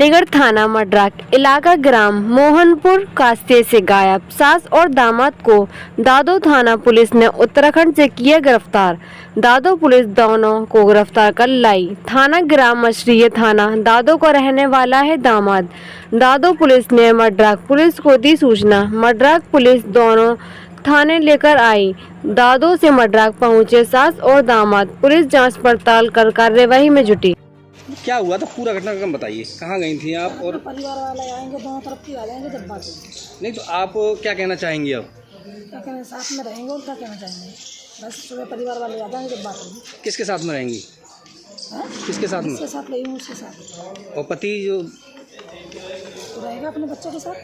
अलीगढ़ थाना मड्राक इलाका ग्राम मोहनपुर कास्ते से गायब सास और दामाद को दादो थाना पुलिस ने उत्तराखंड से किया गिरफ्तार। दादो पुलिस दोनों को गिरफ्तार कर लाई। थाना ग्राम मछली थाना दादो का रहने वाला है दामाद। दादो पुलिस ने मड्राक पुलिस को दी सूचना। मड्राक पुलिस दोनों थाने लेकर आई। दादो से मड्राक पहुंचे सास और दामाद। पुलिस जांच पड़ताल कर कार्यवाही में जुटी। क्या हुआ था, पूरा घटनाक्रम बताइए। कहाँ गई थी आप? और परिवार वाले आएंगे, दोनों तरफ की आ जाएंगे जब बात होगी। नहीं तो आप क्या कहना चाहेंगी अब? क्या कहना, साथ में रहेंगे और क्या कहना चाहेंगे। बस सुबह परिवार वाले आ जाएंगे जब बात होगी। किसके साथ में रहेंगी? किसके साथ में? उसके साथ रही हूँ, उसके साथ। और पति जो तो रहेगा अपने बच्चों के साथ।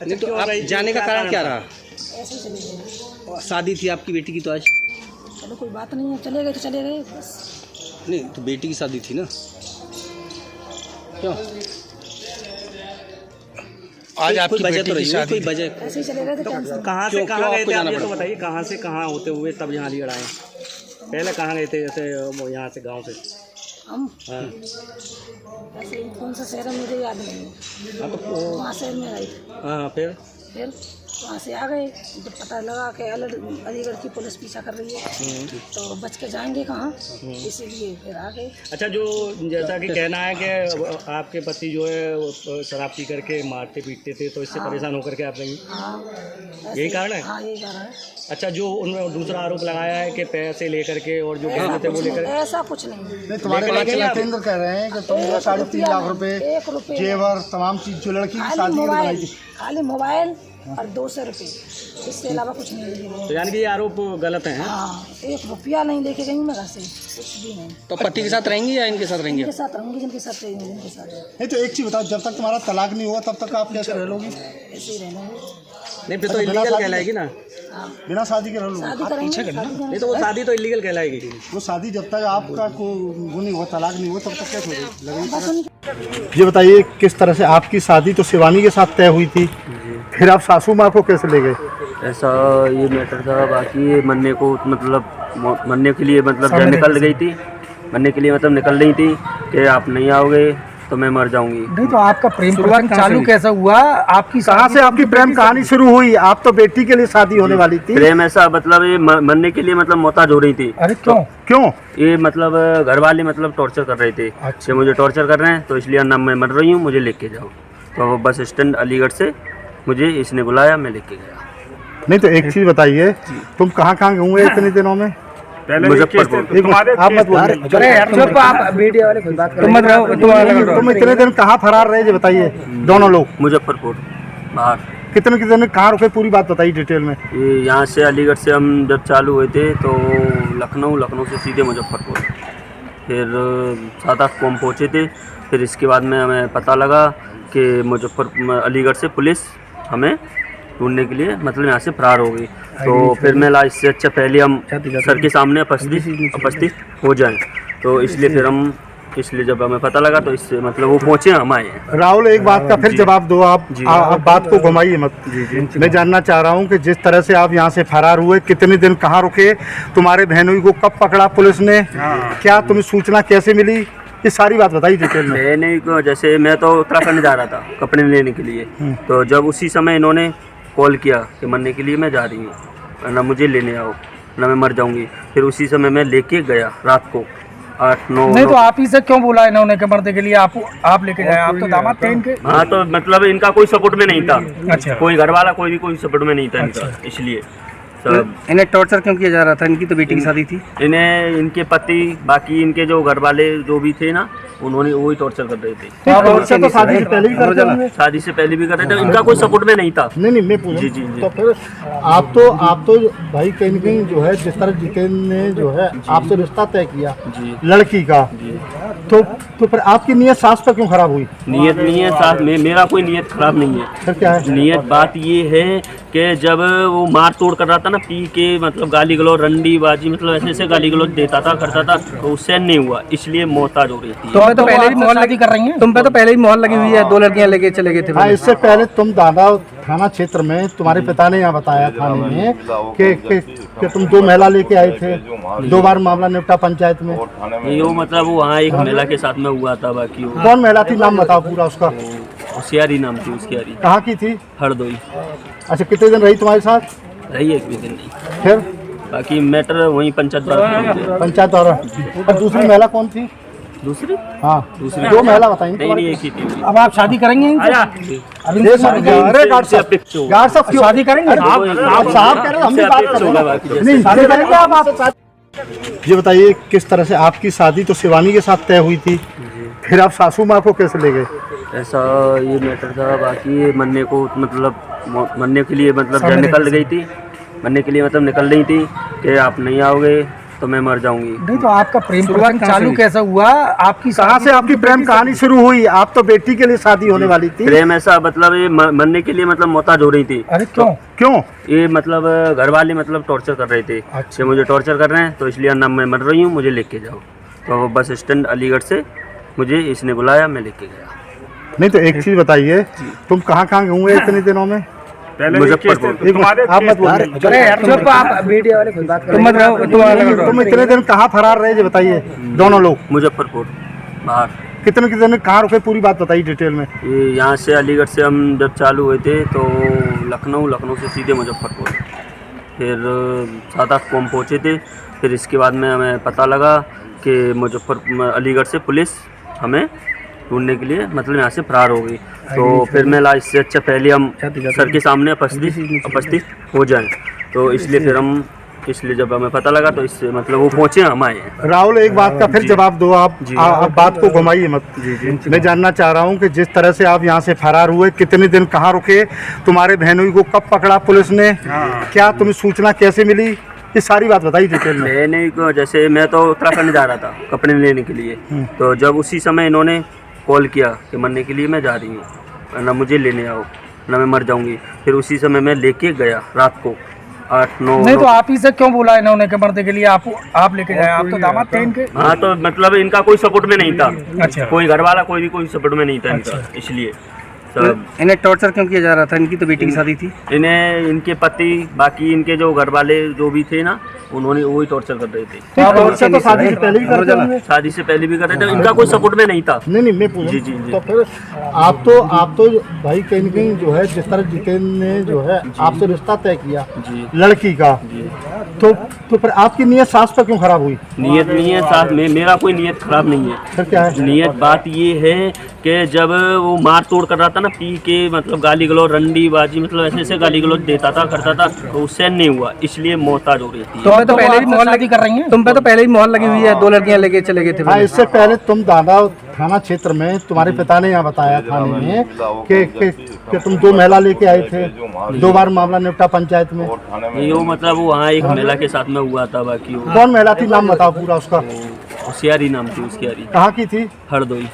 नहीं तो आप जाने का कारण क्या रहा? ऐसे ही चले गए। शादी थी आपकी बेटी की तो आज? चलो कोई बात नहीं है, चले गए तो चले गए बस। नहीं तो बेटी की शादी थी ना, क्यों? आज आपकी वजह बेटी तो की रही, शादी कोई वजह? ऐसे ही चले गए तो टेंशन। कहाँ से क्यों कहाँ गए आपको थे आप जाना ये तो पड़ा? बताइए, कहाँ से कहाँ होते हुए तब यहाँ अलीगढ़ आए? पहले कहाँ गए थे जैसे यहाँ से गांव से? हम हाँ ऐसे ही कौन सा शहर है मुझे याद नहीं है। हाँ, तो वहाँ शहर में रही थी। हाँ फिर वहाँ से आ गए। जब पता लगा कि अलीगढ़ की पुलिस पीछा कर रही है तो बच के जाएंगे कहाँ, इसीलिए फिर आ गए। अच्छा, जो जैसा कि कहना है कि आपके पति जो है वो शराब पी करके मारते पीटते थे, तो इससे परेशान होकर के आप नहीं? हाँ यही कारण है? हाँ यही कारण है। अच्छा, जो उन्होंने दूसरा आरोप लगाया है कि पैसे लेकर के और जो गहने थे वो लेकर, ऐसा कुछ नहीं। नहीं, तुम्हारे केंद्र कह रहे हैं कि तुम 3.5 लाख रुपए, 1 रुपये जेवर, तमाम चीज जो लड़की की शादी की बनाई थी। खाली मोबाइल और 200 रुपये, इससे अलावा कुछ नहीं लेके तो यानी कि ये आरोप गलत हैं? हाँ, 1 रुपया नहीं लेके गई मैं घर से, कुछ भी नहीं। तो पति के साथ रहेंगी या इनके साथ रहेंगे? इनके साथ रहूँगी, जिनके साथ रहेंगे उनके साथ। नहीं तो एक चीज बताओ, जब तक तुम्हारा तलाक नहीं हुआ तब तक आप कैसे रह लोगी? ऐसे ही रहना है। नहीं फिर तो इलीगल कहलाएगी ना? हाँ, बिना शादी के रह लोगी? शादी करेंगे, शादी नहीं करेंगे। तो वो शादी तो इलीगल कहलाएगी। वो शादी जब तक आपका वो नहीं हुआ, तलाक नहीं हुआ, तब तक कैसे लगेगी? बस उनकी ये बताइए, किस तरह से आपकी शादी तो शिवानी के साथ तय हुई थी, फिर आप सासू माँ को कैसे ले गए? ऐसा ये मैटर था। बाकी ये मरने को मतलब मरने के लिए मतलब जब निकल गई थी, मरने के लिए मतलब निकल रही थी कि आप नहीं आओगे तो मैं मर जाऊंगी। नहीं तो आपका प्रेम प्रसंग चालू कैसा हुआ? आपकी कहाँ से आपकी प्रेम कहानी शुरू हुई? आप तो बेटी के लिए शादी होने वाली थी। प्रेम ऐसा मतलब ये मरने के लिए मतलब मोहताज हो रही थी। अरे क्यों? क्यों? ये मतलब घर वाले मतलब टॉर्चर कर रहे थे। अच्छा। मुझे टॉर्चर कर रहे हैं तो इसलिए ना मैं मर रही हूँ, मुझे लेके जाओ। तो बस स्टैंड अलीगढ़ से मुझे इसने बुलाया, मैं लेके गया। नहीं तो एक चीज बताइए, तुम कहाँ हुए इतने दिनों में? मुजफ्फरपुर। आप मत बोलिए। अरे यार चुप, आप मीडिया वाले कोई बात करो। तुम मत रहो, तुम इतने दिन कहाँ फरार रहे, बताइए दोनों लोग। मुजफ्फरपुर बाहर। कितने दिन कहाँ रुके, पूरी बात बताइए डिटेल में। ये यहाँ से अलीगढ़ से हम जब चालू हुए थे तो लखनऊ से सीधे मुजफ्फरपुर, फिर 7-8 को हम पहुँचे थे। फिर इसके बाद में हमें पता लगा कि अलीगढ़ से पुलिस हमें ढूंढने के लिए मतलब यहाँ से फरार हो गई। तो फिर मैं इससे अच्छा पहले हम सर के सामने उपस्थित हो जाएं, तो इसलिए फिर हम जब हमें पता लगा तो इससे मतलब वो पहुँचे, हम आए हैं। राहुल, एक बात का फिर जवाब दो आप बात को घुमाइए मत। मैं जानना चाह रहा हूँ कि जिस तरह से आप यहाँ से फरार हुए, कितने दिन कहाँ रुके, तुम्हारे बहनोई को कब पकड़ा पुलिस ने, क्या तुम्हें सूचना कैसे मिली, ये सारी बात बताइए डिटेल में। बहनोई को जैसे मैं तो उत्तराखंड जा रहा था कपड़े लेने के लिए, तो जब उसी समय इन्होंने कॉल किया कि मरने के लिए मैं जा रही हूँ, ना मुझे लेने आओ, ना मैं मर जाऊँगी। फिर उसी समय मैं लेके गया रात को 8-9। नहीं तो आप ही से क्यों बोला इन्होंने कि मरने के लिए आप लेके जाए? आप तो दामाद थे इनके। हाँ, तो मतलब इनका कोई सपोर्ट में नहीं था। अच्छा। कोई घर वाला कोई सपोर्ट में नहीं था इनका। इसलिए सब इन्हें टॉर्चर क्यों किया जा रहा था? इनकी तो बेटी की शादी थी। इन्हें इनके पति, बाकी इनके जो घर वाले जो भी थे ना, उन्होंने वही टॉर्चर कर रहे थे। टॉर्चर तो शादी से पहले भी करते होंगे। शादी से पहले भी कर रहे थे, इनका कोई सपोर्ट में नहीं था। नहीं मैं पूछ। जी। तो फिर आप तो भाई कहीं न कहीं जो है, जिस तरह जितेंद्र ने जो है आपसे रिश्ता तय किया लड़की का, तो फिर आपकी नीयत सास पर क्यों खराब हुई? नियत नहीं है साथ में, मेरा कोई नियत खराब नहीं है। फिर क्या है? नियत बात ये है कि जब वो मार तोड़ कर रहा था ना, पी के मतलब गाली गलौज, रंडी बाजी, मतलब ऐसे गाली गलौज देता था, करता था, तो उससे नहीं हुआ, इसलिए मोहताज हो रही थी। तो पहले भी मोहर लगी कर रही हैं। तुम पे तो पहले ही मोहर लगी हुई है, 2 लड़कियां लेके चले गए थे। हाँ, इससे पहले तुम दादा थाना क्षेत्र में तुम्हारे पिता ने यहाँ बताया थाने में कि तुम 2 महिला लेके आए थे, 2 बार मामला निपटा पंचायत में। ये वो मतलब वहाँ एक महिला के साथ में हुआ था, बाकी वो कौन महिला थी, नाम बताओ पूरा उसका। होशियारी नाम थी उसकी। यारी कहाँ की थी? हरदोई। अच्छा, कितने दिन रही तुम्हारे साथ? रही एक भी दिन नहीं। फिर बाकी मैटर वहीं पंचायत द्वारा। पंचायत और दूसरी महिला कौन थी? दूसरी हाँ, दूसरी 2 महिला बताई नहीं, एक ही थी। अब आप शादी करेंगे इनसे? अभी इनसे शादी करेंगे? अरे गार्ड साहब क्यों शादी करेंगे? आप साहब कह रहे हो, हम भी बात कर रहे हैं। नहीं, शादी करेंगे आप? ये बताइए, किस तरह से आपकी शादी तो शिवानी के साथ तय हुई थी, फिर आप सासू माँ को कैसे ले गए? ऐसा ये मैटर था। बाकी मरने को मतलब मरने के लिए मतलब जब निकल गई थी, मरने के लिए मतलब निकल रही थी कि आप नहीं आओगे तो मैं मर जाऊंगी। नहीं तो आपका प्रेम प्रसंग चालू कैसे हुआ? आपकी कहाँ से आपकी प्रेम कहानी शुरू हुई? आप तो बेटी के लिए शादी होने वाली थी। प्रेम ऐसा मतलब ये मरने के लिए मतलब मोहताज हो रही थी। अरे क्यों? क्यों? ये मतलब घर वाले मतलब टॉर्चर कर रहे थे। अच्छा। मुझे टॉर्चर कर रहे हैं तो इसलिए ना मैं मर रही हूँ, मुझे लेके जाओ। तो बस स्टैंड अलीगढ़ से मुझे इसने बुलाया, मैं लेके गया। नहीं तो एक चीज बताइए, तुम कहाँ हुए इतने दिनों में? मुजफ्फरपुर। आप मत बोलिए। अरे यार चुप, आप मीडिया वाले खुद बात करो। तुम मत रहो, तुम इतने दिन कहाँ फरार रहे, बताइए दोनों लोग। मुजफ्फरपुर बाहर। कितने दिन कहाँ रुके, पूरी बात बताइए डिटेल में। ये यहाँ से अलीगढ़ से हम जब चालू हुए थे तो लखनऊ से सीधे मुजफ्फरपुर, फिर 7-8 को हम पहुँचे थे। फिर इसके बाद में हमें पता लगा कि अलीगढ़ से पुलिस हमें ढूंढने के लिए मतलब यहाँ से फरार हो गई। तो फिर मैं इससे अच्छा पहले हम सर के सामने उपस्थित हो जाएं, तो इसलिए फिर हम जब हमें पता लगा तो इससे मतलब वो पहुँचे, हम आए हैं। राहुल, एक बात का फिर जवाब दो आप। बात को घुमाइए मत। मैं जानना चाह रहा हूँ कि जिस तरह से आप यहाँ से फरार हुए, कितने दिन कहाँ रुके, तुम्हारे बहनोई को कब पकड़ा पुलिस ने, क्या तुम्हें सूचना कैसे मिली, ये सारी बात बताइए डिटेल में। मैंने को जैसे मैं तो उत्तराखंड जा रहा था कपड़े लेने के लिए, तो जब उसी समय इन्होंने कॉल किया कि मरने के लिए मैं जा रही हूँ, ना मुझे लेने आओ ना मैं मर जाऊँगी। फिर उसी समय मैं लेके गया रात को 8-9। नहीं तो आप ही से क्यों बोला इन्होंने कि मरने के लिए आप लेके जाए? आप तो दामाद थे इनके। हाँ, तो मतलब इनका कोई सपोर्ट में नहीं था। अच्छा। कोई घर वाला कोई सपोर्ट में नहीं था इनका। इसलिए इन्हें टॉर्चर क्यों किया जा रहा था? इनकी तो बेटी की शादी थी। इन्हें इनके पति बाकी इनके जो घर वाले जो भी थे ना, उन्होंने वही टॉर्चर कर रहे थे। टॉर्चर तो शादी से पहले भी करते होंगे। शादी से पहले भी कर रहे थे, इनका कोई सपोर्ट में नहीं था। नहीं मैं पूछ जी। तो फिर आप तो भाई कहीं न कहीं जो है, जिस तरह जितेंद्र ने जो है आपसे रिश्ता तय किया लड़की का, तो फिर आपकी नीयत सास पर क्यों खराब हुई? नियत नहीं है साथ में, मेरा कोई नियत खराब नहीं है। फिर क्या है? नियत बात ये है कि जब वो मार तोड़ कर रहा था ना, पी के मतलब गाली गलौज रंडी बाजी मतलब ऐसे गाली गलौज देता था करता था, तो उससे नहीं हुआ, इसलिए मोहताज हो रही थी। तो पहले भी मोहर लगी कर रही हैं? तुम पे तो पहले ही मोहर लगी हुई है, 2 लड़कियां लेके चले गए थे। हाँ, इससे पहले तुम दादा थाना क्षेत्र में तुम्हारे पिता ने यहाँ बताया थाने में कि तुम 2 महिला लेके आए थे, 2 बार मामला निपटा पंचायत में। ये वो मतलब वहाँ एक महिला के साथ में हुआ था। बाकी वो कौन महिला थी, नाम बताओ पूरा उसका। होशियारी नाम थी उसकी। यारी कहाँ की थी? हरदोई।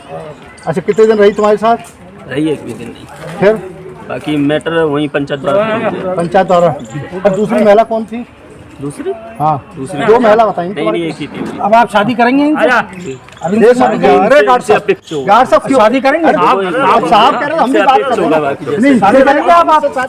अच्छा, कितने दिन रही तुम्हारे साथ? रही एक भी दिन नहीं। फिर बाकी मैटर वहीं पंचायत द्वारा। पंचायत और दूसरी महिला कौन थी? दूसरी हाँ, दूसरी 2 महिला बताई। नहीं, एक ही थी। अब आप शादी करेंगे इनसे? अभी इनसे शादी करेंगे? अरे गार्ड साहब क्यों? शादी करेंगे? आप साहब कह रहे हो, हम भी बात कर रहे हैं। नहीं शादी करेंगे आप?